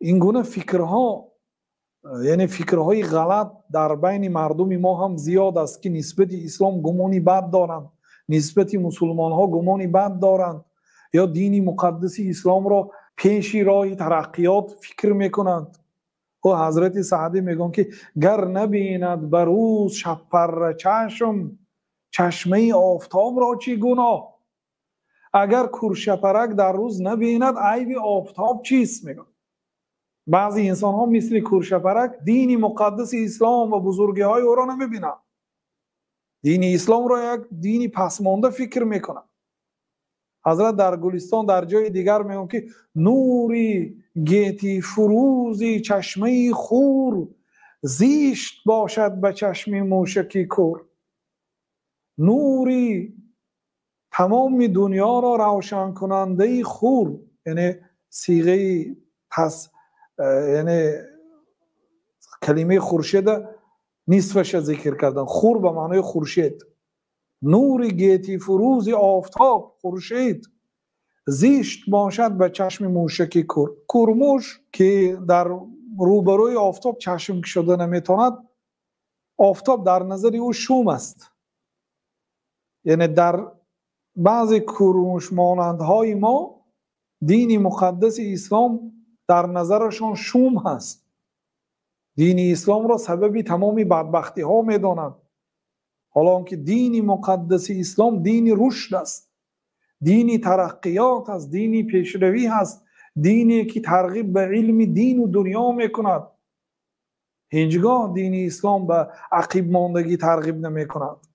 این گونه فکرها، یعنی فکرهای غلط در بین مردم ما هم زیاد است که نسبت اسلام گمانی بد دارند، نسبت مسلمان ها گمانی بد دارند، یا دین مقدس اسلام را پیشی راه ترقیات فکر میکنند. و حضرت سعدی میگن که گر نبیند بروز شب پر چشم، چشمه آفتاب را چی گناه. اگر کورشپرک در روز نبیند عیب آفتاب چیست؟ میگن بعضی انسان ها مثل کورشپرک دین مقدس اسلام و بزرگی های او را نمیبینند، دین اسلام را یک دین پسمانده فکر میکنند. حضرت در گلستان در جای دیگر میگن که نوری گیتی فروزی چشمه خور، زیشت باشد به چشم موشکی کور. نوری تمام دنیا را روشن کننده خور، یعنی صیغه یعنی کلمه خورشید نصفش ذکر کردن، خور به معنای خورشید. نور گیتی فروز آفتاب خورشید، زیشت باشد به چشم موشکی کور. کورموش که در روبروی آفتاب چشم کشیده نمیتواند، آفتاب در نظر او شوم است. یعنی در بعضی کورموش مانندهای ما دین مقدس اسلام در نظرشان شوم هست، دین اسلام را سبب تمام بدبختی ها میدانند، حالا که دین مقدس اسلام دین رشد است، دینی ترقیات است، دینی پیشروی هست، دینی که ترغیب به علم دین و دنیا میکند. هیچگاه دین اسلام به عقیب ماندگی ترغیب نمیکند.